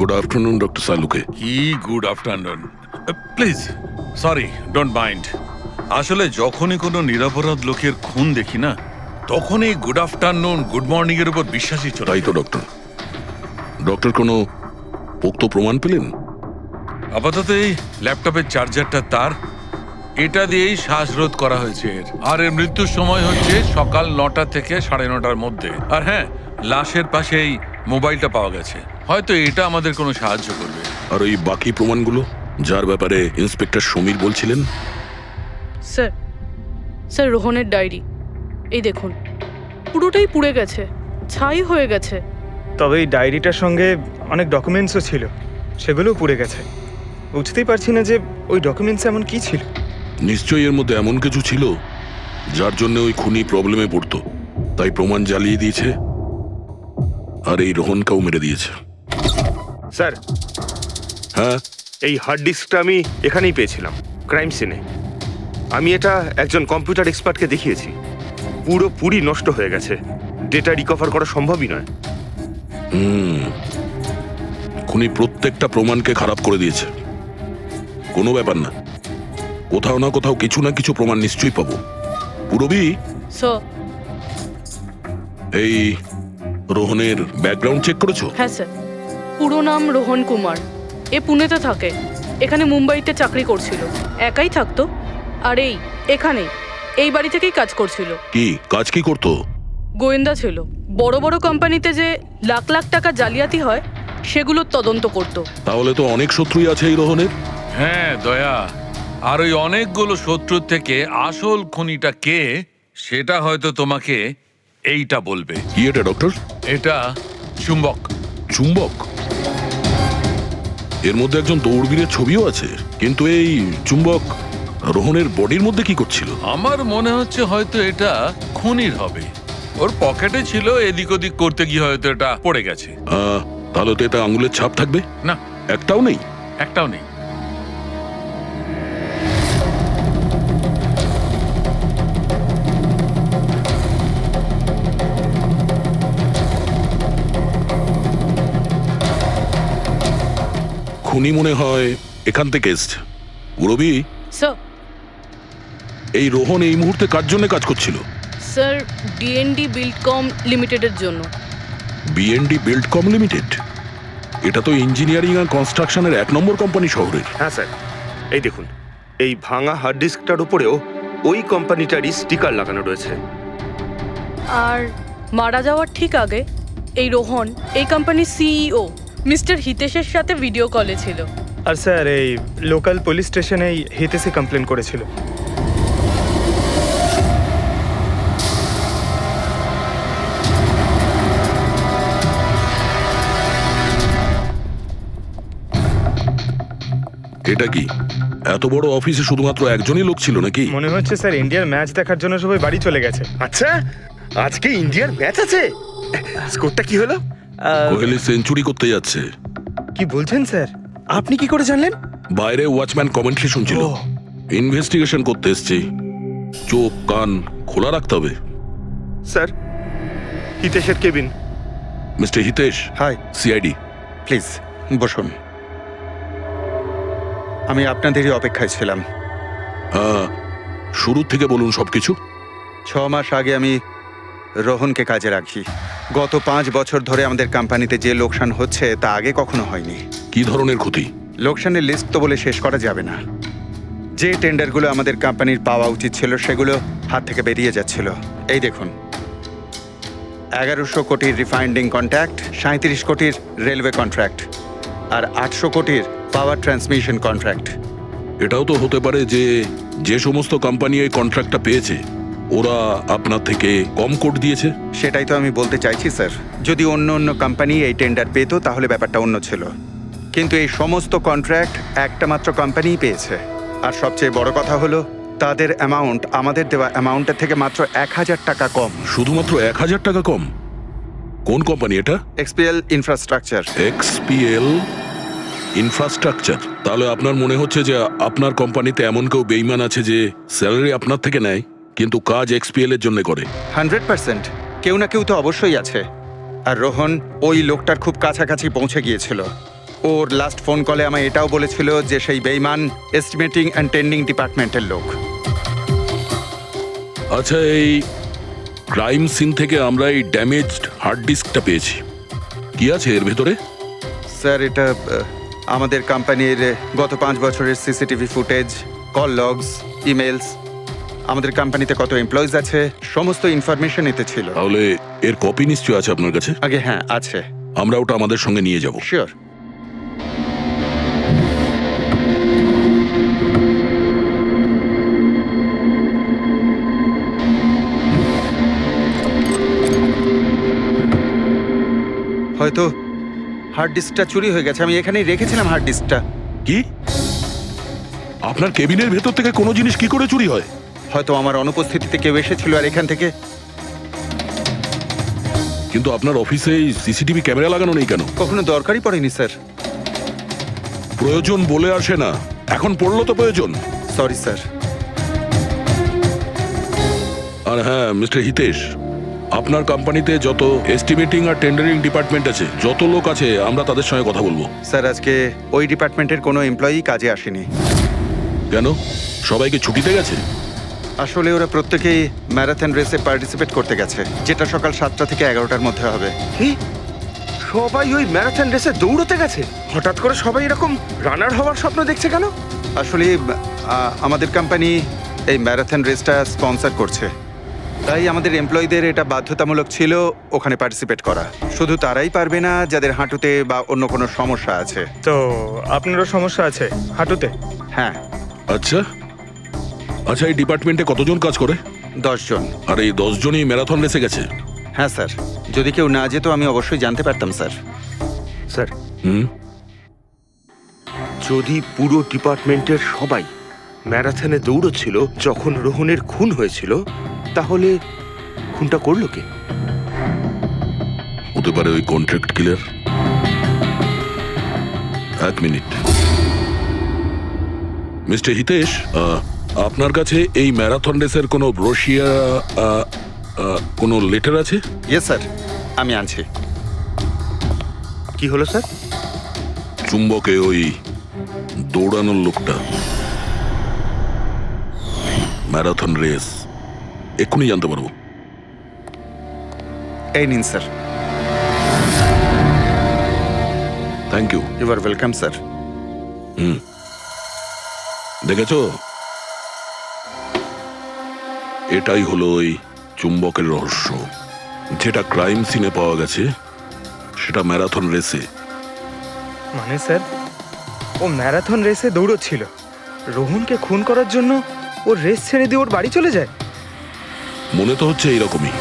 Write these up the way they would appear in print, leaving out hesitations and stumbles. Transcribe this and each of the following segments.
Good afternoon doctor সালুকে। কি good afternoon, please sorry, don't mind. আসলে যখনই কোনো নিরপরাধ লোকের খুন দেখি না, তখনই গুড আফটারনুন গুড মর্নিং এর উপর বিশ্বাসই চলে তাই তো যায়। ডক্টর। ডক্টর কোনো পোক্ত প্রমাণ পেলেন? আপাতত এই ল্যাপটপের চার্জারটা তার, এটা দিয়েই শ্বাসরোধ করা হয়েছে এর। আর এর মৃত্যুর সময় হচ্ছে সকাল 9টা থেকে 9:30টার মধ্যে। আর হ্যাঁ, লাশের পাশে এই মোবাইলটা পাওয়া গেছে, হয়তো এটা আমাদের কোনো সাহায্য করবে। আর ওই বাকি প্রমাণগুলো যার ব্যাপারে ইন্সপেক্টর সমীর বলছিলেন? স্যার স্যার রোহনের ডায়েরি এই দেখুন, পুরোটাই পুড়ে গেছে, ছাই হয়ে গেছে। তবে এই ডায়েরিটার সঙ্গে অনেক ডকুমেন্টসও ছিল, সেগুলোও পুড়ে গেছে। বুঝতেই পারছি না যে ওই ডকুমেন্টস এমন কি ছিল। নিশ্চয়ই এর মধ্যে এমন কিছু ছিল যার জন্য ওই খুনি প্রবলেমে পড়তো, তাই প্রমাণ জ্বালিয়ে দিয়েছে আর এই রোহনকেও মেরে দিয়েছে। স্যার, হ্যাঁ, এই হার্ড ডিস্কটা আমি এখানেই পেয়েছিলাম, ক্রাইম সিনে। আমি এটা একজন কম্পিউটার এক্সপার্টকে দেখিয়েছি, পুরোপুরি নষ্ট হয়ে গেছে, ডেটা রিকভার করা সম্ভবই নয়। খুনি প্রত্যেকটা প্রমাণকে খারাপ করে দিয়েছে। কোনো ব্যাপার না, কোথাও না কোথাও কিছু না কিছু প্রমাণ নিশ্চয়ই পাবো। পুরবি, স্যার। এই রোহনের ব্যাকগ্রাউন্ড চেক করেছো? হ্যাঁ স্যার, পুরো নাম রোহন কুমার। এ পুনেতে থাকে, এখানে মুম্বাইতে চাকরি করছিল, একাই থাকতো। আর এখানেই এই বাড়ি থেকেই কাজ করছিল। কি কাজ কি করতো? গোয়েন্দা ছিল, বড় বড় কোম্পানিতে যে লাখ লাখ টাকা জালিয়াতি হয় সেগুলোর তদন্ত করতো। তাহলে তো অনেক শত্রুই আছে এই রোহনের। হ্যাঁ দয়া, আর ওই অনেকগুলো শত্রুর থেকে আসল খুনিটা কে সেটা হয়তো তোমাকে এইটা বলবে। কি এটা ডক্টর? এটা চুম্বক। চুম্বক? এর মধ্যে একজন দৌড়বীরের ছবিও আছে, কিন্তু এই চুম্বক রোহনের বডির মধ্যে কি করছিল? আমার মনে হচ্ছে হয়তো এটা খুনির হবে, ওর পকেটে ছিল, এদিক ওদিক করতে গিয়ে হয়তো এটা পড়ে গেছে। তাহলে তো এটা আঙুলের ছাপ থাকবে? না, একটাও নেই। একটাও নেই। খুনি মনে হয় এখান থেকে এসছে। রবি, স্যার। এই রোহন এই মুহূর্তে কার জন্য কাজ করছিল? স্যার, ডিএনডি বিল্ডকম লিমিটেডের জন্য। BND Buildcom limited? এটা তো ইঞ্জিনিয়ারিং আর কনস্ট্রাকশনের 1 নম্বর কোম্পানি শহরের। হ্যাঁ স্যার, এই দেখুন, এই ভাঙা হার্ড ডিস্কটার উপরেও ওই কোম্পানিটারই স্টিকার লাগানো রয়েছে। আর মারা যাওয়ার ঠিক আগে এই রোহন এই কোম্পানির সিইও মিস্টার হিতেশের সাথে ভিডিও কলে ছিল। আর স্যার, এই লোকাল পুলিশ স্টেশনেই হিতেশে কমপ্লেন করেছিল। এটা কি এত বড় অফিসে শুধুমাত্র একজনই লোক ছিল নাকি? মনে হচ্ছে স্যার ইন্ডিয়ার ম্যাচ দেখার জন্য সবাই বাড়ি চলে গেছে। আচ্ছা, আজকে ইন্ডিয়ার ম্যাচ আছে? স্কোরটা কি হলো? কোহলি সেঞ্চুরি করতে যাচ্ছে। কি বলছেন স্যার? আপনি কি করে জানলেন? বাইরে ওয়াচম্যান কমেন্ট্রি শুনছিল। ইনভেস্টিগেশন করতে এসেছি, চোখ কান খোলা রাখতে হবে। স্যার, হিতেশের cabin. Mister Hitesh, hi, CID. Please বসুন। আমি আপনাদেরই অপেক্ষায় ছিলাম। শুরু থেকে বলুন সবকিছু। 6 মাস আগে আমি রোহনকে কাজে রাখি। গত 5 বছর ধরে আমাদের কোম্পানিতে যে লোকসান হচ্ছে তা আগে কখনো হয়নি। কি ধরনের ক্ষতি? লোকসানের লিস্ট তো বলে শেষ করা যাবে না। যে টেন্ডারগুলো আমাদের কোম্পানির পাওয়া উচিত ছিল সেগুলো হাত থেকে বেরিয়ে যাচ্ছিল। এই দেখুন, 1100 কোটির রিফাইন্ডিং কন্ট্রাক্ট, 37 কোটির রেলওয়ে কন্ট্রাক্ট, আর 800 কোটির পাওয়ার ট্রান্সমিশন কন্ট্রাক্ট। এটাও তো হতে পারে যে যে সমস্ত কোম্পানি এই কন্ট্রাক্টটা পেয়েছে ওরা আপনার থেকে কম কোট দিয়েছে। সেটাই তো আমি বলতে চাইছি স্যার। যদি অন্য অন্য কোম্পানি এই টেন্ডার পেত তাহলে ব্যাপারটা অন্য ছিল, কিন্তু এই সমস্ত কন্ট্রাক্ট একটা মাত্র কোম্পানিই পেয়েছে। আর সবচেয়ে বড় কথা হলো তাদের অ্যামাউন্ট আমাদের দেওয়া অ্যামাউন্টের থেকে মাত্র 1000 টাকা কম। শুধুমাত্র 1000 টাকা কম? কোন কোম্পানি এটা? XPL infrastructure. XPL infrastructure? তাহলে আপনার মনে হচ্ছে যে আপনার কোম্পানিতে এমন কেউ বেইমান আছে যে স্যালারি আপনার থেকে নেয় কিন্তু কাজ এক্সপিএল এর জন্য করে? 100% কেউ না কেউ তো অবশ্যই আছে। আর রোহন ওই লোকটার খুব কাছাকাছি পৌঁছে গিয়েছিল। ওর লাস্ট ফোন কলে আমায় এটাও বলেছিল যে সেই বেইমান এস্টিমেটিং অ্যান্ড টেন্ডিং ডিপার্টমেন্টের লোক। আচ্ছা, এই ক্রাইম সিন থেকে আমরা এই ড্যামেজড হার্ড ডিস্কটা পেয়েছি। কি আছে এর ভেতরে? স্যার, এটা আমাদের কোম্পানির গত 5 বছরের CCTV footage, call logs, emails, আমাদের কোম্পানিতে কত এমপ্লয়িজ আছে, সমস্ত ইনফরমেশন এতে ছিল। তাহলে এর কপি নিশ্চয়ই আছে আপনার কাছে? আগে হ্যাঁ আছে। আমরা ওটা আমাদের সঙ্গে নিয়ে যাব। শিওর। হয়তো হার্ড ডিস্কটা চুরি হয়ে গেছে। আমি এখানেই রেখেছিলাম হার্ড ডিস্কটা। কি? আপনার কেবিনের ভেতর থেকে কোনো জিনিস কি করে চুরি হয়? হয়তো আমার অনুপস্থিতিতে কেউ এসেছিল আর এখান থেকে। কিন্তু আপনার অফিসে সিসিটিভি ক্যামেরা লাগানো নেই কেন? কখনো দরকারই পড়েনি স্যার। প্রয়োজন বলে আসে না, এখন পড়লো তো প্রয়োজন। Sorry sir. আর হ্যাঁ মিস্টার হিতেশ, আপনার কোম্পানিতে যত এস্টিমেটিং আর টেন্ডারিং ডিপার্টমেন্ট আছে, যত লোক আছে, আমরা তাদের সঙ্গে কথা বলবো। স্যার, আজকে ওই ডিপার্টমেন্টের কোনো এমপ্লয়ি কাজে আসেনি। কেন? সবাইকে ছুটিতে গেছে? আসলে ওরা প্রত্যেকেই ম্যারাথন রেসে পার্টিসিপেট করতে গেছে, যেটা সকাল 7টা থেকে 11টার মধ্যে হবে। কি? সবাই ওই ম্যারাথন রেসে দৌড়তে গেছে? হঠাৎ করে সবাই এরকম রানার হওয়ার স্বপ্ন দেখছে কেন? আসলে আমাদের কোম্পানি এই ম্যারাথন রেসটা স্পন্সর করছে, তাই আমাদের এমপ্লয়ীদের এটা বাধ্যতামূলক ছিল ওখানে পার্টিসিপেট করা। শুধু তারাই পারবে না যাদের হাঁটুতে বা অন্য কোনো সমস্যা আছে। তো আপনারও সমস্যা আছে হাঁটুতে? হ্যাঁ। আচ্ছা আচ্ছা, এই ডিপার্টমেন্টে কতজন কাজ করে? 10 জন। আর এই 10 জনই ম্যারাথন রেসে গেছে? হ্যাঁ স্যার, যদি কেউ না যেত আমি অবশ্যই জানতে পারতাম স্যার। স্যার, হুম, যদি পুরো ডিপার্টমেন্টের সবাই ম্যারাথনে দৌড়চ্ছিল যখন রোহনের খুন হয়েছিল, তাহলে খুনটা করলো কে? হতে পারে ওই কন্ট্রাক্ট কিলার। 1 মিনিট মিস্টার হিতেশ, আপনার কাছে এই ম্যারাথন রেসের কোনো ব্রোশিয়া, কোনো লেটার আছে? ইয়েস স্যার, আমি আনছি। কি হলো স্যার? চুম্বকে ওই দৌড়ানোর লোকটা, ম্যারাথন রেস, এক্ষুনি জানতে পারবো। এই নিন sir. Thank you. You are welcome sir. হুম, দেখেছো, এটাই হলো ওই চুম্বকের রহস্য। যেটা ক্রাইম সিনে পাওয়া গেছে সেটা ম্যারাথন রেসে। মানে স্যার, ও ম্যারাথন রেসে দৌড়চ্ছিল, রোহনকে খুন করার জন্য ও রেস ছেড়ে দিয়ে ওর বাড়ি চলে যায়। মনে তো হচ্ছে এইরকমই।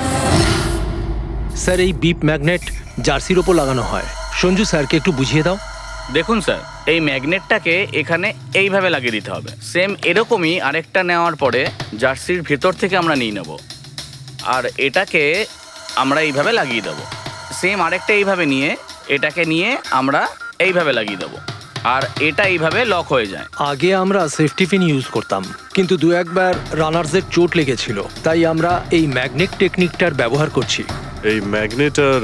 স্যার, এই বিপ ম্যাগনেট জার্সির ওপর লাগানো হয়। সঞ্জু স্যারকে একটু বুঝিয়ে দাও। দেখুন স্যার, এই ম্যাগনেটটাকে এখানে এইভাবে লাগিয়ে দিতে হবে। সেম এরকমই আরেকটা নেওয়ার পরে জার্সির ভেতর থেকে আমরা নিয়ে নেব, আর এটাকে আমরা এইভাবে লাগিয়ে দেবো। সেম আরেকটা এইভাবে নিয়ে এটাকে নিয়ে আমরা এইভাবে লাগিয়ে দেবো, আর এটা এইভাবে লক হয়ে যায়। আগে আমরা সেফটি পিন ইউজ করতাম, কিন্তু 2-1 বার রানার্সের চোট লেগেছিল, তাই আমরা এই ম্যাগনেট টেকনিকটার ব্যবহার করছি। এই ম্যাগনেট আর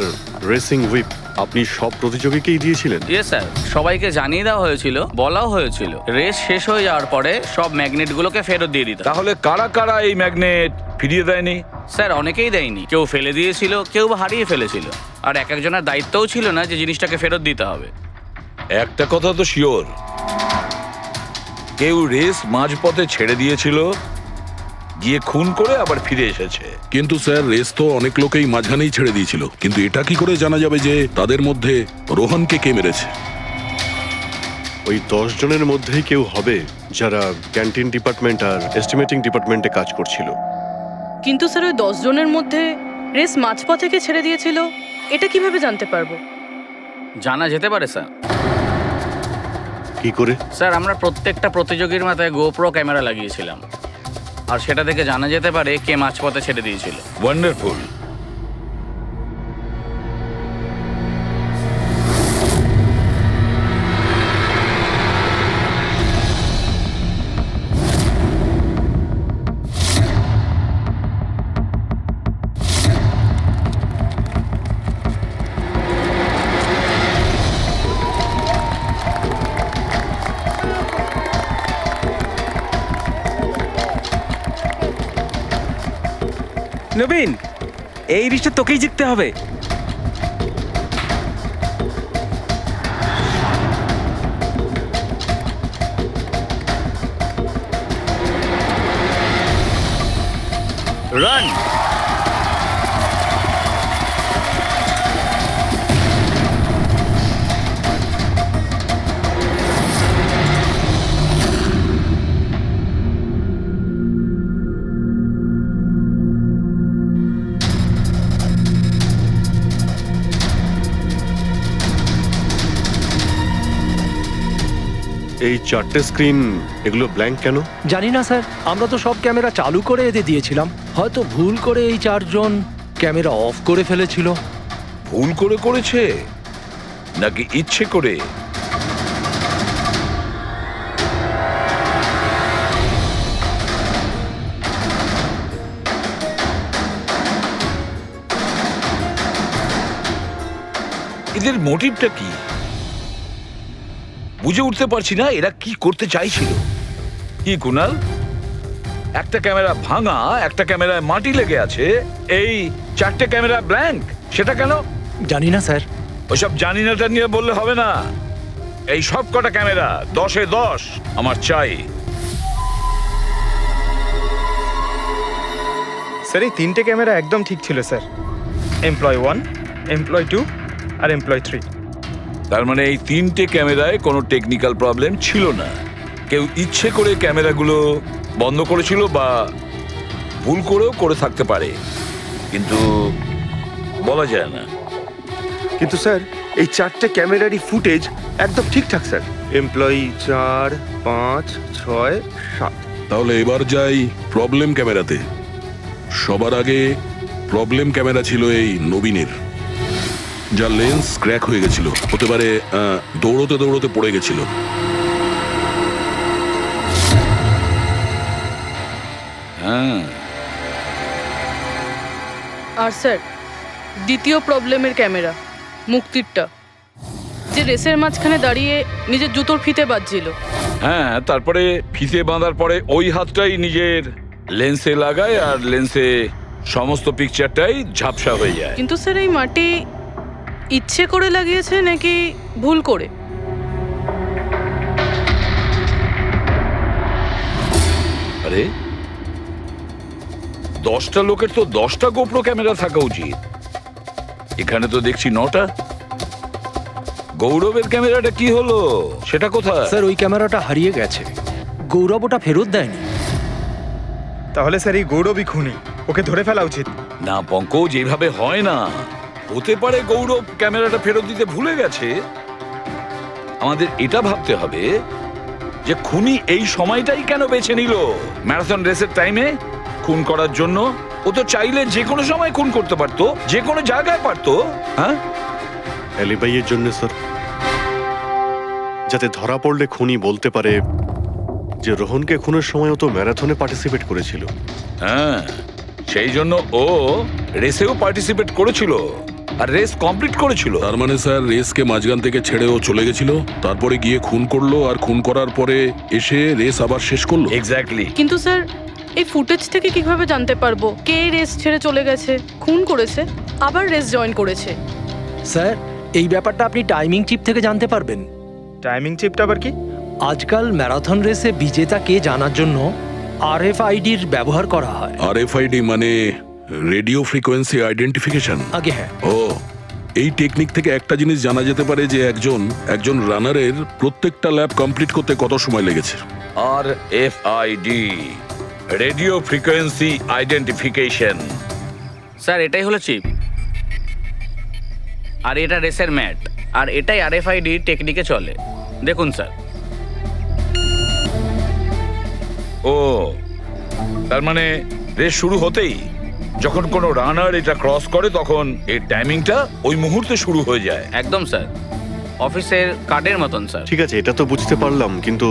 রেসিং হুইপ আপনি সব প্রতিযোগীকেই দিয়েছিলেন? ইয়েস স্যার, সবাইকে জানিয়ে দেওয়া হয়েছিল, বলাও হয়েছিল রেস শেষ হয়ে যাওয়ার পরে সব ম্যাগনেটগুলোকে ফেরত দিয়ে দিতে। তাহলে কারা কারা এই ম্যাগনেট ফিরিয়ে দেয়নি? স্যার, অনেকেই দেয়নি, কেউ ফেলে দিয়েছিল, কেউ বা হারিয়ে ফেলেছিল, আর এক একজনের দায়িত্বও ছিল না যে জিনিসটাকে ফেরত দিতে হবে। একটা কথা তো শিওর, কেউ রেস মাঝপথে ছেড়ে দিয়েছিল, গিয়ে খুন করে আবার ফিরে এসেছে। কিন্তু স্যার, রেস তো অনেক লোকেই মাঝখানেই ছেড়ে দিয়েছিল, কিন্তু এটা কি করে জানা যাবে যে তাদের মধ্যে রোহনকে কে মেরেছে? ওই 10 জনের মধ্যেই কেউ হবে যারা ক্যান্টিন ডিপার্টমেন্ট আর এস্টিমেটিং ডিপার্টমেন্টে কাজ করছিল। কিন্তু স্যার, ওই 10 জনের মধ্যে রেস মাঝপথ থেকে ছেড়ে দিয়েছিল, এটা কিভাবে জানতে পারবো? জানা যেতে পারে স্যার। কি করে? স্যার, আমরা প্রত্যেকটা প্রতিযোগীর মাথায় গোপ্রো ক্যামেরা লাগিয়েছিলাম, আর সেটা থেকে জানা যেতে পারে কে মাঝপথে ছেড়ে দিয়েছিল। ওয়ান্ডারফুল। নবীন, এই রেসটা তোকেই জিততে হবে। রান। এই চারটে স্ক্রিন এগুলো ব্ল্যাঙ্ক কেন? জানি না স্যার, আমরা তো সব ক্যামেরা চালু করে এদের দিয়েছিলাম, হয়তো ভুল করে এই চারজন ক্যামেরা অফ করে ফেলেছিল। ভুল করে করেছে নাকি ইচ্ছে করে? এদের মোটিভটা কি বুঝে উঠতে পারছি না। এরা কি করতে চাইছিল? কি কুনাল, একটা ক্যামেরা ভাঙা, একটা ক্যামেরায় মাটি লেগে আছে, এই চারটে ক্যামেরা ব্ল্যাঙ্ক, সেটা কেন? জানি না স্যার। ওইসব জানি নাটা নিয়ে বললে হবে না। এই সব কটা ক্যামেরা 10-এ 10 আমার চাই। স্যার, এই তিনটে ক্যামেরা একদম ঠিক ছিল স্যার। এমপ্লয় 1, এমপ্লয় 2 আর এমপ্লয় 3। তার মানে এই তিনটে ক্যামেরায় কোনো টেকনিক্যাল প্রবলেম ছিল না। কেউ ইচ্ছে করে ক্যামেরাগুলো বন্ধ করেছিল বা ভুল করেও করে থাকতে পারে, কিন্তু বলা যায় না। কিন্তু স্যার, এই চারটে ক্যামেরারই ফুটেজ একদম ঠিকঠাক স্যার। এমপ্লয়ি 4, 5, 6, 7। তাহলে এবার যাই প্রবলেম ক্যামেরাতে। সবার আগে প্রবলেম ক্যামেরা ছিল এই নবীনের, যার লেন্স ক্র্যাক হয়ে গেছিল। হতে পারে দৌড়তে দৌড়তে পড়ে গেছিল। হ্যাঁ, আর স্যার, দ্বিতীয় প্রবলেমের ক্যামেরা, মুক্তিরটা, যে রেসের মাঝখানে দাঁড়িয়ে নিজের জুতোর ফিতে বাজছিল। হ্যাঁ, তারপরে ফিতে বাঁধার পরে ওই হাতটাই নিজের লেন্সে লাগায় আর লেন্সে সমস্ত পিকচারটাই ঝাপসা হয়ে যায়। কিন্তু স্যার, এই মাটি ইচ্ছে করে লাগিয়েছে নাকি ভুল করে? আরে 10টা লোকের তো 10টা গোপ্রো ক্যামেরা থাকা উচিত, এখানে তো দেখছি 9টা। গৌরবের ক্যামেরাটা কি হলো, সেটা কোথায়? স্যার, ওই ক্যামেরাটা হারিয়ে গেছে, গৌরব ওটা ফেরত দেয়নি। তাহলে স্যার এই গৌরবই খুনি, ওকে ধরে ফেলা উচিত। না পঙ্কজ, যেভাবে হয় না। হতে পারে গৌরব ক্যামেরাটা ফেরত দিতে ভুলে গেছে। আমাদের এটা ভাবতে হবে যে খুনি এই সময়টাই কেন বেছে নিল ম্যারাথন রেসের টাইমে খুন করার জন্য। ও তো চাইলে যে কোনো সময় খুন করতে পারতো, যে কোনো জায়গায় পারতো। হ্যাঁ, অ্যালিবাইয়ের জন্য স্যার, যাতে ধরা পড়লে খুনি বলতে পারে যে রোহনকে খুনের সময় ও তো ম্যারাথনে পার্টিসিপেট করেছিল। হ্যাঁ, সেই জন্য ও রেসেও পার্টিসিপেট করেছিল আর রেস কমপ্লিট করেছিল। তার মানে স্যার, রেসকে মাঝখান থেকে ছেড়ে ও চলে গেছিল, তারপরে গিয়ে খুন করলো, আর খুন করার পরে এসে রেস আবার শেষ করলো। এক্স্যাক্টলি। কিন্তু স্যার, এই ফুটেজ থেকে কিভাবে জানতে পারবো কে রেস ছেড়ে চলে গেছে, খুন করেছে, আবার রেস জয়েন করেছে? স্যার, এই ব্যাপারটা আপনি টাইমিং চিপ থেকে জানতে পারবেন। টাইমিং চিপটা আবার কি? আজকাল ম্যারাথন রেসে বিজেতা কে জানার জন্য RFIDর ব্যবহার করা হয়। RFID মানে রেডিও ফ্রিকোয়েন্সি আইডেন্টিফিকেশন। আগে হ্যাঁ। ও, এই টেকনিক থেকে একটা জিনিস জানা যেতে পারে যে একজন রানারের প্রত্যেকটা ল্যাব কমপ্লিট করতে কত সময় লেগেছে। RFID, radio frequency identification. Sir, এটাই হলো চিপ, আর এটা রেসের ম্যাট, আর এটাই RFID টেকনিকে চলে। দেখুন স্যার। ও, তার মানে রেস শুরু হতেই যখন কোনো রানার এটা ক্রস করে তখন এই টাইমিংটা ওই মুহূর্তে শুরু হয়ে যায়। একদম স্যার, অফিসের কার্ডের মতন স্যার। ঠিক আছে, এটা তো বুঝতে পারলাম, কিন্তু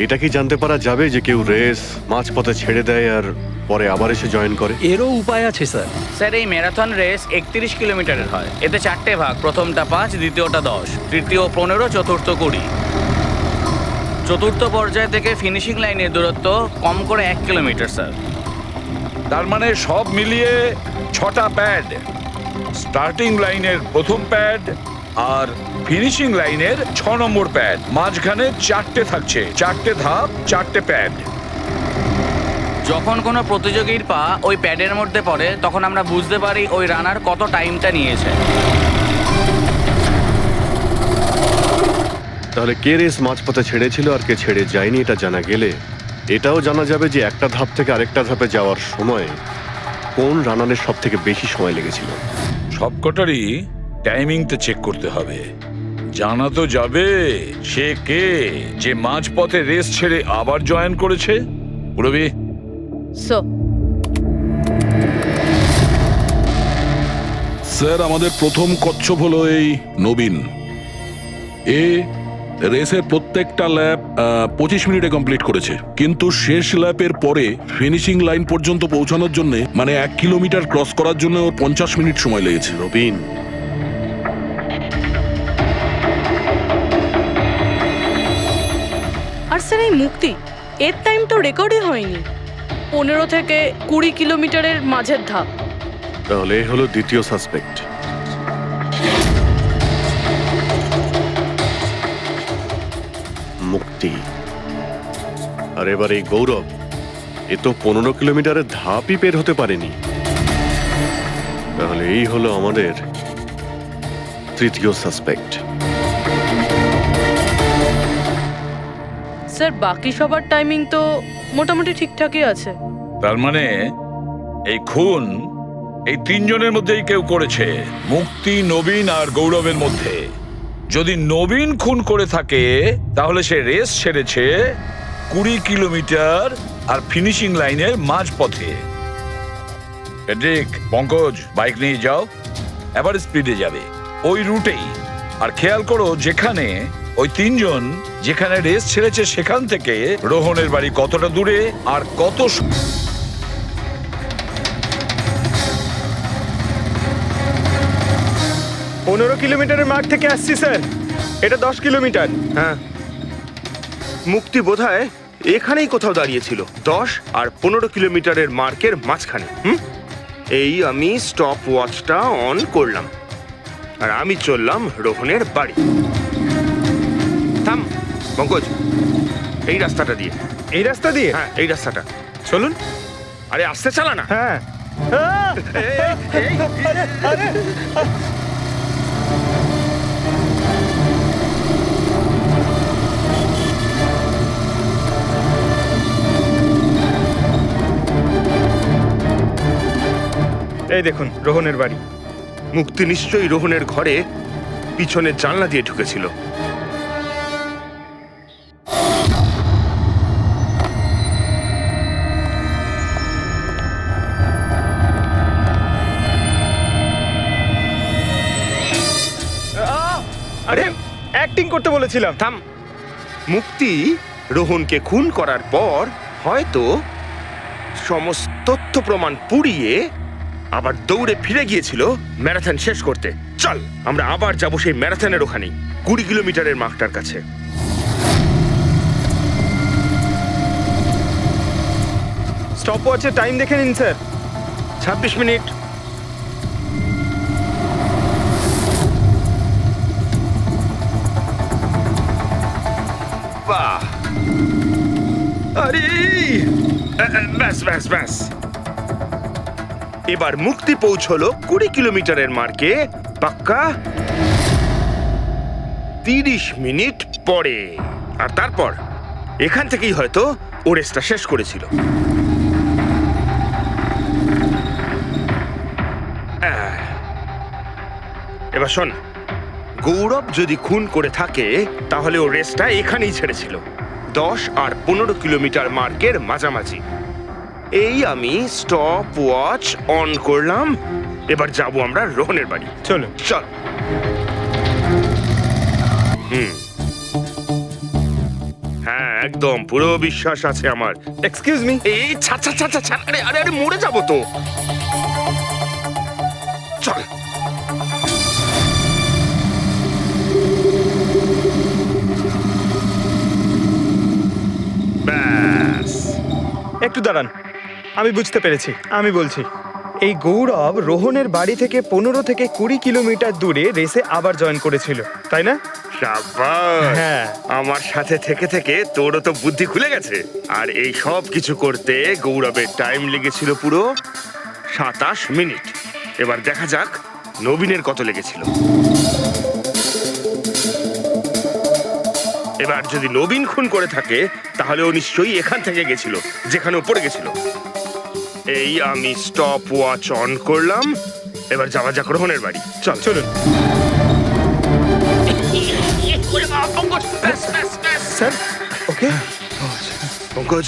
এটা কি জানতে পারা যাবে যে কেউ রেস মাঝপথে ছেড়ে দেয় আর পরে আবার এসে জয়েন করে? এরও উপায় আছে স্যার। স্যার, এই ম্যারাথন রেস 31 কিলোমিটারের হয়। এতে 4টে ভাগ, প্রথমটা 5, দ্বিতীয়টা 10, তৃতীয় 15, চতুর্থ 20। চতুর্থ পর্যায় থেকে ফিনিশিং লাইনের দূরত্ব কম করে 1 কিলোমিটার স্যার। তার মানে সব মিলিয়ে 6টা প্যাড। স্টার্টিং লাইনের প্রথম প্যাড আর ফিনিশিং লাইনের 6 নম্বর প্যাড। মাঝখানে 4টে থাকছে, 4টে ধাপ, 4টে প্যাড। যখন কোনো প্রতিযোগীর পা ওই প্যাডের মধ্যে পড়ে তখন আমরা বুঝতে পারি ওই রানার কত টাইমটা নিয়েছে। তাহলে কে রেস মাঝপথে ছেড়েছিল আর কে ছেড়ে যায়নি এটা জানা গেলে এটাও জানা যাবে যে একটা ধাপ থেকে আরেকটা ধাপে যাওয়ার সময় কোন রানারের সব থেকে বেশি সময় লেগেছিল। সবকটারই টাইমিংটা চেক করতে হবে। জানা তো যাবে সে কে যে মাঝপথে রেস ছেড়ে আবার জয়েন করেছে। পুরবি, সো স্যার আমাদের প্রথম কচ্ছপ হলো এই নবীন। এ রেসের প্রত্যেকটা ল্যাপ 25 মিনিটে কমপ্লিট করেছে, কিন্তু শেষ ল্যাপের পরে ফিনিশিং লাইন পর্যন্ত পৌঁছানোর জন্য মানে 1 কিলোমিটার ক্রস করার জন্য ওর 50 মিনিট সময় লেগেছে। নবীন, আর স্যার এই মুক্তি, এর টাইম তো রেকর্ডই হয়নি। 15 থেকে 20 কিলোমিটারের মাঝের ধাপ। তাহলে এ হলো দ্বিতীয় সাসপেক্ট। মুক্তি। আর এবার এই গৌরব, এ তো 15 কিলোমিটারের ধাপই বের হতে পারেনি। তাহলে এই হলো আমাদের তৃতীয় সাসপেক্ট। স্যার বাকি সবার টাইমিং তো মোটামুটি ঠিকঠাকই আছে। তার মানে এই খুন এই 3 জনের মধ্যেই কেউ করেছে, মুক্তি, নবীন আর গৌরবের মধ্যে। যদি নবীন খুন করে থাকে তাহলে সে রেস ছেড়েছে 20 কিলোমিটার আর ফিনিশিং লাইনের মাঝপথে। পেড্রিক, পঙ্কজ, বাইক নিয়ে যাও, এবার স্পিডে যাবে ওই রুটেই। আর খেয়াল করো যেখানে ওই 3 জন যেখানে রেস ছেড়েছে সেখান থেকে রোহনের বাড়ি কতটা দূরে আর কত 15 কিলোমিটারের মার্ক থেকে আসছি স্যার। এটা 10 কিলোমিটার। হ্যাঁ, মুক্তি বোধহয় এখানেই কোথাও দাঁড়িয়েছিল, 10 আর 15 কিলোমিটারের মার্কের মাঝখানে। এই আমি স্টপ ওয়াচটা অন করলাম আর আমি চললাম রোহনের বাড়ি। থাম পঙ্কজ, এই রাস্তাটা দিয়ে। এই রাস্তা দিয়ে? হ্যাঁ, এই রাস্তাটা। চলুন। আরে আস্তে চালা না। হ্যাঁ। এই দেখুন রোহনের বাড়ি। মুক্তি নিশ্চয়ই রোহনের ঘরে পিছনের জানলা দিয়ে ঢুকেছিল। আরে অ্যাক্টিং করতে বলেছিলাম। থাম। মুক্তি রোহনকে খুন করার পর হয়তো সমস্ত তথ্য প্রমাণ পুড়িয়ে আবার দৌড়ে ফিরে গিয়েছিল ম্যারাথন শেষ করতে। চল আমরা আবার যাব সেই ম্যারাথনের ওখানেই, 20 কিলোমিটারের মার্কটার কাছে। স্টপ ওয়াচে টাইম দেখে নিন স্যার। 26 মিনিট। বাহ, আরে ব্যাস ব্যাস ব্যাস। এবার মুক্তি পৌঁছলো 20 কিলোমিটারের মার্কে পাক্কা 30 মিনিট পরে। আর তারপর এখান থেকেই হয়তো ও রেসটা শেষ করেছিল। এবার শোন, গৌরব যদি খুন করে থাকে তাহলে ও রেসটা এখানেই ছেড়েছিল, 10 আর 15 কিলোমিটার মার্কের মাঝামাঝি। এই আমি স্টপ ওয়াচ অন করলাম। এবার যাব আমরা রোহনের বাড়ি। চলো। চল। হ্যাঁ, একদম পুরো বিশ্বাস আছে আমার। Excuse me. এই ছাড় ছাড় ছাড় ছাড়, আরে আরে আরে মরে যাবো তো। চল। ব্যাস। একটু দাঁড়ান। আমি বুঝতে পেরেছি, আমি বলছি। এই গৌরব রোহনের বাড়ি থেকে 15 থেকে 20 কিলোমিটার দূরে রেসে আবার জয়েন করেছিল, তাই না? শাবাশ! হ্যাঁ। আমার সাথে থেকে থেকে তোরও তো বুদ্ধি খুলে গেছে। আর এই সব কিছু করতে গৌরবের টাইম লেগেছিল পুরো 27 মিনিট। এবার দেখা যাক নবীনের কত লেগেছিল। এবার যদি নবীন খুন করে থাকে তাহলে ও নিশ্চয়ই এখান থেকে গেছিল, যেখানে ও পড়ে গেছিল। এই আমি স্টপ ওয়াচ অন করলাম। এবার যাওয়া যাক রোহনের বাড়ি। চল চলুন স্যার। ওকে, পঙ্কজ,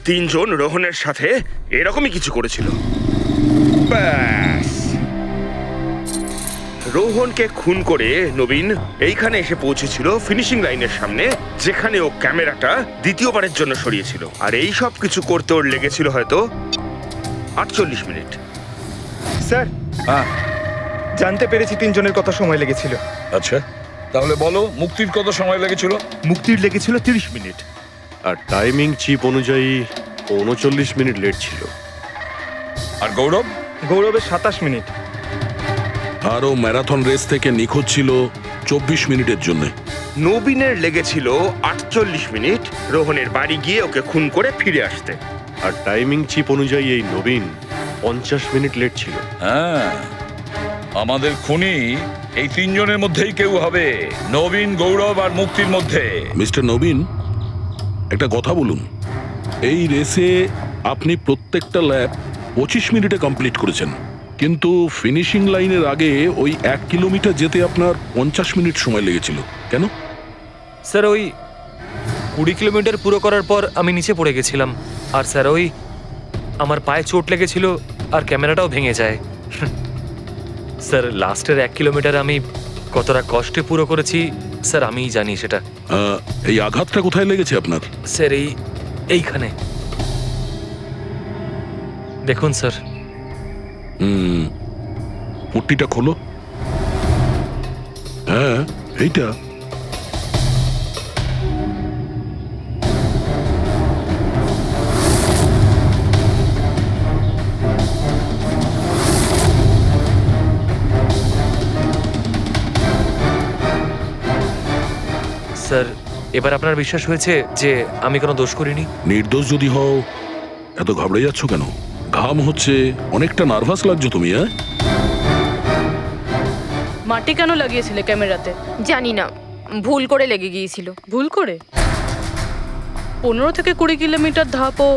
3 জন রোহনের সাথে এরকমই কিছু করেছিল। ব্যাস, রোহনকে খুন করে নবীন এইখানে এসে পৌঁছেছিল ফিনিশিং লাইনের সামনে, যেখানে ও ক্যামেরাটা দ্বিতীয়বারের জন্য সরিয়েছিল। আর এই সব কিছু করতে ওর লেগেছিল হয়তো 48 মিনিট। স্যার হ্যাঁ, জানতে পেরেছি 3 জনের কত সময় লেগেছিল। আচ্ছা তাহলে বলো মুক্তির কত সময় লেগেছিল? মুক্তির লেগেছিল 30 মিনিট। আর টাইমিং চিপ অনুযায়ী 39 মিনিট লেট ছিল। আর গৌরব? গৌরবের 27 মিনিট। আর ও ম্যারাথন রেস থেকে নিখোঁজ ছিল 24 মিনিটের জন্য। নবীনের লেগেছিল 48 মিনিট রোহনের বাড়ি গিয়ে ওকে খুন করে ফিরে আসতে। আর টাইমিং চিপ অনুযায়ী এই নবীন 50 মিনিট লেট ছিল। হ্যাঁ, আমাদের খুনি এই 3 জনের মধ্যেই কেউ হবে, নবীন, গৌরব আর মুক্তির মধ্যে। মিস্টার নবীন, একটা কথা বলুন। এই রেসে আপনি প্রত্যেকটা ল্যাপ 25 মিনিটে কমপ্লিট করেছেন, কিন্তু ফিনিশিং লাইনের আগে ওই 1 কিলোমিটার যেতে আপনার 50 মিনিট সময় লেগেছিল। কেন? স্যার ওই 20 কিলোমিটার পুরো করার পর আমি নিচে পড়ে গেছিলাম। আর স্যার ওই আমার পায়ে চোট লেগেছিল আর ক্যামেরাটাও ভেঙে যায়। স্যার লাস্টের 1 কিলোমিটার আমি কতটা কষ্টে পুরো করেছি স্যার আমিই জানি সেটা। এই আঘাতটা কোথায় লেগেছে আপনার? স্যার এইখানে দেখুন স্যার। পট্টিটা খোলো। হ্যাঁ, এইটা। স্যার এবার আপনার বিশ্বাস হয়েছে যে আমি কোনো দোষ করিনি? নির্দোষ যদি হও এত ঘাবড়ে যাচ্ছ কেন? ঘাম হচ্ছে, অনেকটা নার্ভাস লাগছো তুমি। হ্যাঁ, মাটি কেন লাগিয়েছিলে ক্যামেরাতে? জানি না, ভুল করে লেগে গিয়েছিল। ভুল করে? 15 থেকে 20 কিলোমিটার ধাপও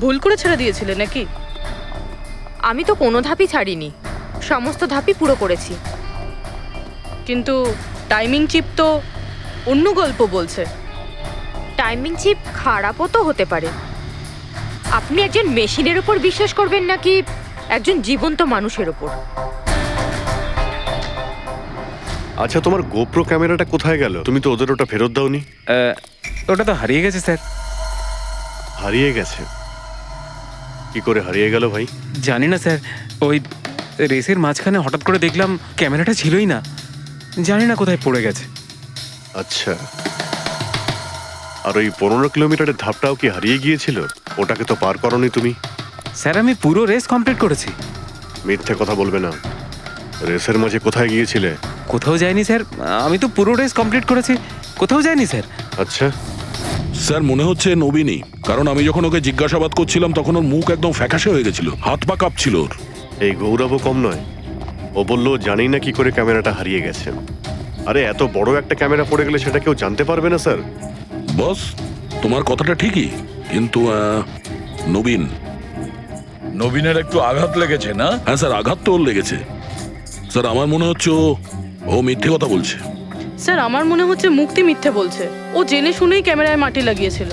ভুল করে ছেড়ে দিয়েছিলে নাকি? আমি তো কোনো ধাপই ছাড়িনি, সমস্ত ধাপই পুরো করেছি। কিন্তু টাইমিং চিপ তো অন্য গল্প বলছে। টাইমিং চিপ খারাপও তো হতে পারে। আপনি একজন মেশিনের উপর বিশ্বাস করবেন নাকি একজন জীবন্ত মানুষের উপর? আচ্ছা, তোমার গোপ্রো ক্যামেরাটা কোথায় গেল? তুমি তো ওদের ওটা ফেরত দাওনি। ওটা তো হারিয়ে গেছে স্যার। হারিয়ে গেছে? কি করে হারিয়ে গেল ভাই? জানি না স্যার, ওই রেসের মাঝখানে হঠাৎ করে দেখলাম ক্যামেরাটা ছিলই না, জানি না কোথায় পড়ে গেছে। আচ্ছা, আর ওই 15 কিলোমিটারের ধাপটাও কি হারিয়ে গিয়েছিল? ওটাকে তো পার করনি তুমি। স্যার আমি পুরো রেস কমপ্লিট করেছি। মিথ্যে কথা বলবে না। রেসের মাঝে কোথায় গিয়েছিলে? কোথাও যায়নি স্যার, আমি তো পুরো রেস কমপ্লিট করেছি, কোথাও যায়নি স্যার। আচ্ছা, স্যার মনে হচ্ছে নবীনই, কারণ আমি যখন ওকে জিজ্ঞাসাবাদ করছিলাম তখন ওর মুখ একদম ফ্যাকাশে হয়ে গেছিল, হাত পা কাঁপছিল ওর। এই গৌরবও কম নয়। ও বললো জানি না কি করে ক্যামেরাটা হারিয়ে গেছে। আরে এত বড় একটা ক্যামেরা পড়ে গেলে সেটা কেউ জানতে পারবে না স্যার। বস, তোমার কথাটা ঠিকই, কিন্তু নবীনের একটু আঘাত লেগেছে না? হ্যাঁ স্যার, আঘাত তো ওর লেগেছে। স্যার আমার মনে হচ্ছে ও মিথ্যে কথা বলছে। স্যার আমার মনে হচ্ছে মুক্তি মিথ্যে বলছে। ও জেনে শুনেই ক্যামেরায় মাটি লাগিয়েছিল,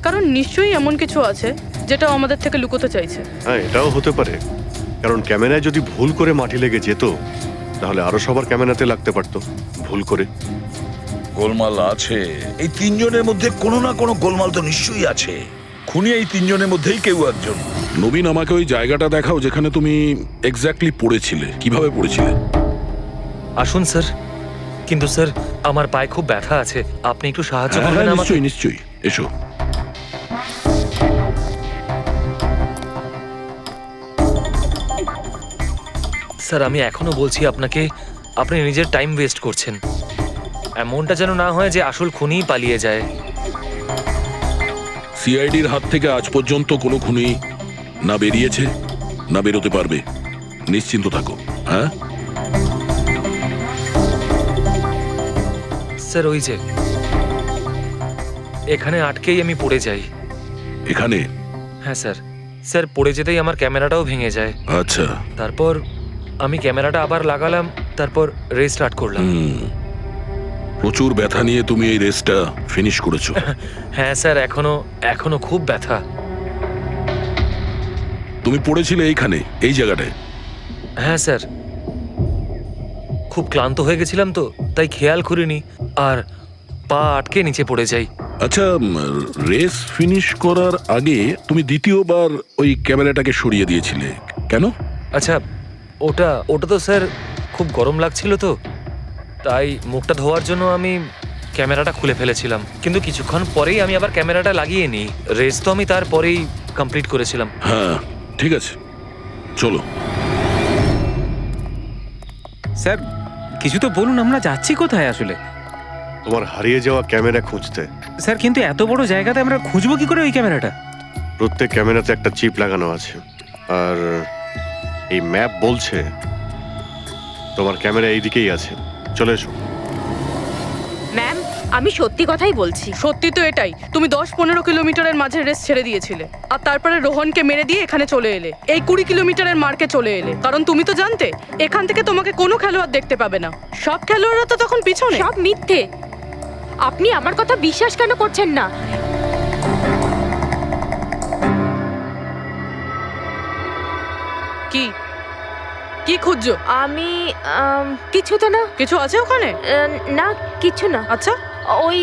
কারণ নিশ্চয়ই এমন কিছু আছে যেটা ও আমাদের থেকে লুকোতে চাইছে। হ্যাঁ, এটাও হতে পারে, কারণ ক্যামেরায় যদি ভুল করে মাটি লেগে যেত তাহলে আরো সবার ক্যামেরাতে লাগতে পারতো ভুল করে। গোলমাল আছে এই 3 জনের মধ্যে, কোনো না কোনো গোলমাল তো নিশ্চয়ই আছে। খুনি এই 3 জনের মধ্যেই কেউ একজন। নবীন, আমাকে ওই জায়গাটা দেখাও যেখানে তুমি এক্স্যাক্টলি পড়েছিলে। কিভাবে পড়েছিলে? আসুন স্যার, কিন্তু স্যার আমার পায়ে খুব ব্যথা আছে, আপনি একটু সাহায্য করবেন আমাকে? নিশ্চয়ই নিশ্চয়ই, এসো। স্যার আমি এখনো বলছি আপনাকে, আপনি নিজের টাইম ওয়েস্ট করছেন। এমনটা যেন না হয় যে আসল খুনিই পালিয়ে যায়। সিআইডির হাত থেকে আজ পর্যন্ত কোনো খুনি না বেরিয়েছে না বেরোতে পারবে, নিশ্চিন্ত থাকো। হ্যাঁ, স্যার ওই যে এখানে আটকেই আমি পড়ে যাই। এখানে? হ্যাঁ স্যার, স্যার পড়ে যেতেই আমার ক্যামেরাটাও ভেঙে যায়। আচ্ছা। তারপর আমি ক্যামেরাটা আবার লাগালাম, তারপর রেস স্টার্ট করলাম। প্রচুর ব্যথা নিয়ে তুমি এই রেসটা ফিনিশ করেছো। হ্যাঁ স্যার, এখনো খুব ব্যথা। তুমি পড়েছিলে এইখানে, এই জায়গাটায়? হ্যাঁ স্যার, খুব ক্লান্ত হয়ে গেছিলাম তো, তাই খেয়াল করিনি আর পা আটকে নিচে পড়ে যাই। আচ্ছা, রেস ফিনিশ করার আগে তুমি দ্বিতীয়বার ওই ক্যামেরাটাকে সরিয়ে দিয়েছিলে কেন? আচ্ছা, ওটা তো স্যার খুব গরম লাগছিল তো, তাই মুখটা ধোয়ার জন্য আমি ক্যামেরাটা খুলে ফেলেছিলাম। কিন্তু কিছুক্ষণ পরেই আমি আবার ক্যামেরাটা লাগিয়ে নিই। রেস তো আমি তারপরেই কমপ্লিট করেছিলাম। হ্যাঁ ঠিক আছে, চলো। স্যার কিছু তো বলুন, আমরা যাচ্ছি কোথায় আসলে? তোমার হারিয়ে যাওয়া ক্যামেরা খুঁজতে। স্যার কিন্তু এত বড় জায়গাতে আমরা খুঁজবো কি করে ওই ক্যামেরাটা? প্রত্যেক ক্যামেরাতে একটা চিপ লাগানো আছে, আর এই ম্যাপ বলছে তোমার ক্যামেরা এইদিকেই আছে। চলে এসো। ম্যাম, আমি সত্যি কথাই বলছি। সত্যি তো এটাই, তুমি 10-15 কিলোমিটারের মাঝে রেস ছেড়ে দিয়েছিলে আর তারপরে রোহনকে মেরে দিয়ে এখানে চলে এলে, এই 20 কিলোমিটারের মার্কে চলে এলে। কারণ তুমি তো জানতে এখান থেকে তোমাকে কোনো খেলোয়াড় দেখতে পাবে না। সব খেলোয়াড়রা তো তখন পিছনে। সব মিথ্যে। আপনি আমার কথা বিশ্বাস কেন করছেন না? কি কি খুঁজছো? আমি কিছু তো না। কিছু আছে ওখানে? না, কিছু না। আচ্ছা, ওই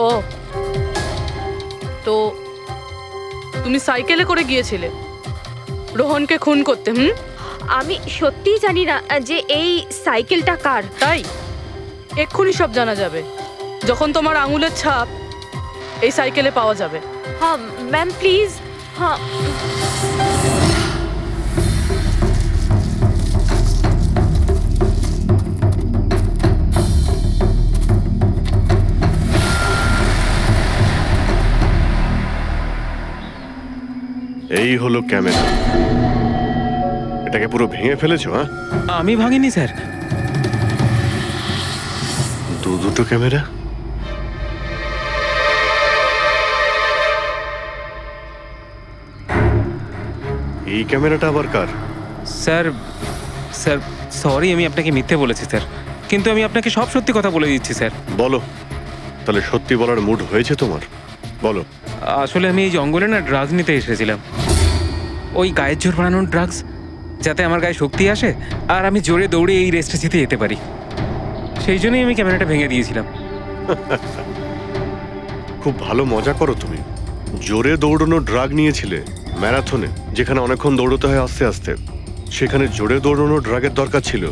ও তো তুমি সাইকেলে করে গিয়েছিলে রোহনকে খুন করতে? আমি সত্যিই জানি না যে এই সাইকেলটা কার। তাই এক্ষুনি সব জানা যাবে যখন তোমার আঙুলের ছাপ এই সাইকেলে পাওয়া যাবে। হ্যাঁ ম্যাম, প্লিজ। হ্যাঁ এই হলো ক্যামেরা। এটাকে পুরো ভেঙে ফেলেছো? হ্যাঁ, আমি ভাঙিনি স্যার। দুটো ক্যামেরা। এই ক্যামেরাটা আবার কার? স্যার স্যার সরি, আমি আপনাকে মিথ্যে বলেছি স্যার, কিন্তু আমি আপনাকে সব সত্যি কথা বলে দিচ্ছি স্যার। বলো, তাহলে সত্যি বলার মুড হয়েছে তোমার? বলো। আসলে আমি এই জঙ্গলে না ড্রাগস নিতে এসেছিলাম, ওই গায়ের জোর বানানোর ড্রাগস, যাতে আমার গায়ে শক্তি আসে আর আমি জোরে দৌড়ে এই রেসটা জিতে যেতে পারি। সেই জন্যই আমি ক্যামেরাটা ভেঙে দিয়েছিলাম। খুব ভালো মজা করো তুমি। জোরে দৌড়ানো ড্রাগ নিয়েছিলে ম্যারাথনে, যেখানে অনেকক্ষণ দৌড়তে হয় আস্তে আস্তে। সেখানে জোরে দৌড়ানো ড্রাগের দরকার ছিল।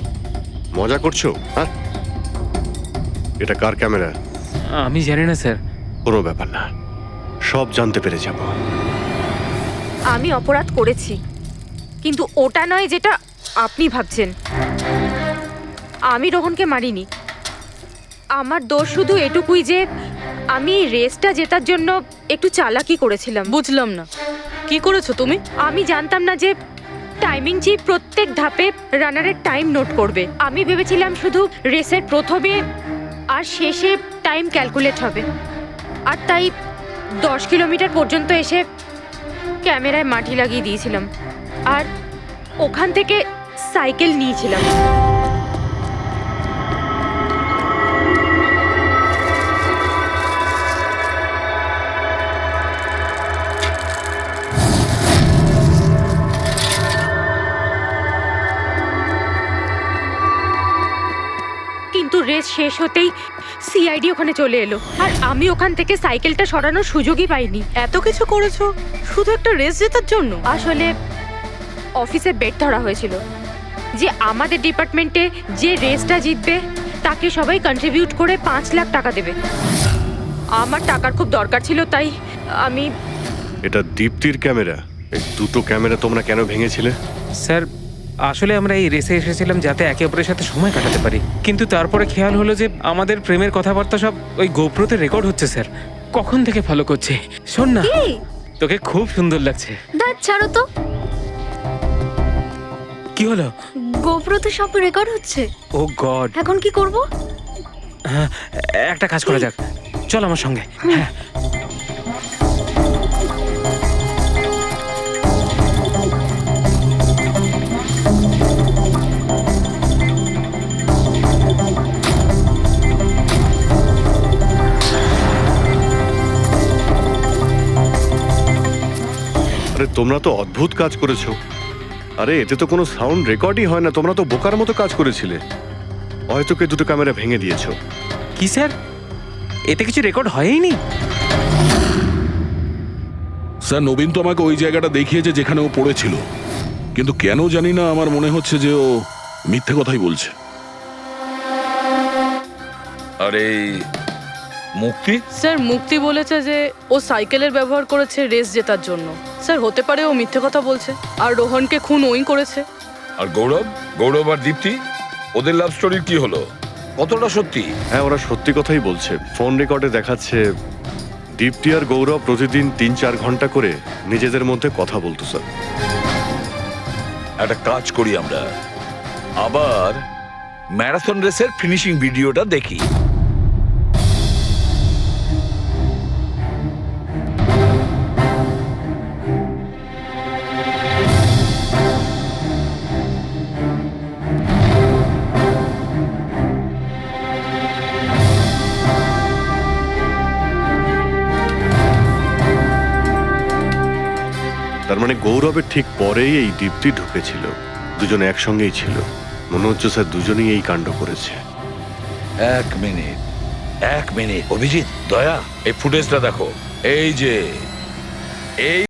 মজা করছো? হ্যাঁ, এটা কার ক্যামেরা? আমি জানি না স্যার। কোনো ব্যাপার না, সব জানতে পেরে যাব। আমি অপরাধ করেছি, কিন্তু ওটা নয় যেটা আপনি ভাবছেন। আমি রোহনকে মারিনি। আমার দোষ শুধু এটুকুই যে আমি এই রেসটা জেতার জন্য একটু চালাকি করেছিলাম। বুঝলাম না, কি করেছো তুমি? আমি জানতাম না যে টাইমিং চিপ প্রত্যেক ধাপে রানারের টাইম নোট করবে। আমি ভেবেছিলাম শুধু রেসের প্রথমে আর শেষে টাইম ক্যালকুলেট হবে, আর তাই 10 কিলোমিটার পর্যন্ত এসে ক্যামেরায় মাটি লাগিয়ে দিয়েছিলাম আর ওখান থেকে সাইকেল নিয়েছিলাম। কিন্তু রেস শেষ হতেই সিআইডি ওখানে চলে এলো আর আমি ওখান থেকে সাইকেলটা সরানোর সুযোগই পাইনি। এত কিছু করেছো শুধু একটা রেস জেতার জন্য? আসলে অফিসে বেট ধরা হয়েছিল যে আমাদের ডিপার্টমেন্টে যে রেসটা জিতবে তাকে সবাই কন্ট্রিবিউট করে 5 লাখ টাকা দেবে। আমার টাকার খুব দরকার ছিল, তাই আমি এটা দীপ্তির ক্যামেরা। এই দুটো ক্যামেরা তোমরা কেন ভেঙেছিলে? স্যার আসলে আমরা এই রেসে এসেছিলাম যাতে একে অপরের সাথে সময় কাটাতে পারি, কিন্তু তারপরে খেয়াল হলো যে আমাদের প্রেমের কথাবার্তা সব ওই গোপ্রোতে রেকর্ড হচ্ছে স্যার। কখন থেকে ফলো করছে। শোন না, তোকে খুব সুন্দর লাগছে। দাঁত ছাড়ো তো। কি হলো? গোপ্রোতে সব রেকর্ড হচ্ছে। ও গড, এখন কি করব? একটা কাজ করা যাক, চল আমার সঙ্গে। হ্যাঁ আরে তোমরা তো অদ্ভুত কাজ করেছো। আরে এতে তো কোনো সাউন্ড রেকর্ডই হয় না, তোমরা তো বোকার মতো কাজ করেছিলে। হয়তো কে দুটো ক্যামেরা ভেঙে দিয়েছো। কি স্যার, এতে কিছু রেকর্ড হয়নি? স্যার নবীন তো আমাকে ওই জায়গাটা দেখিয়েছে যেখানে ও পড়েছিল, কিন্তু কেন জানি না আমার মনে হচ্ছে যে ও মিথ্যে কথাই বলছে। আরে মুক্তি, স্যার মুক্তি বলেছে যে ও সাইকেলের ব্যবহার করেছে রেস জেতার জন্য। স্যার হতে পারে ও মিথ্যে কথা বলছে, আর রোহনকে খুন ওই করেছে। আর গৌরব আর দীপ্তি, ওদের লাভ স্টোরির কি হলো? কতটা সত্যি? হ্যাঁ, ওরা সত্যি কথাই বলছে। ফোন রেকর্ডে দেখাচ্ছে দীপ্তি আর গৌরব প্রতিদিন 3-4 ঘন্টা করে নিজেদের মধ্যে কথা বলতো স্যার। একটা কাজ করি আমরা, আবার ম্যারাথন রেসের ফিনিশিং ভিডিওটা দেখি। তার মানে গৌরবের ঠিক পরেই এই দীপ্তি ঢুকেছিল। দুজনে একসঙ্গেই ছিল। মনে হচ্ছে স্যার দুজনেই এই কাণ্ড করেছে। এক মিনিট অভিজিৎ, দয়া, এই ফুটেজটা দেখো। এই যে এই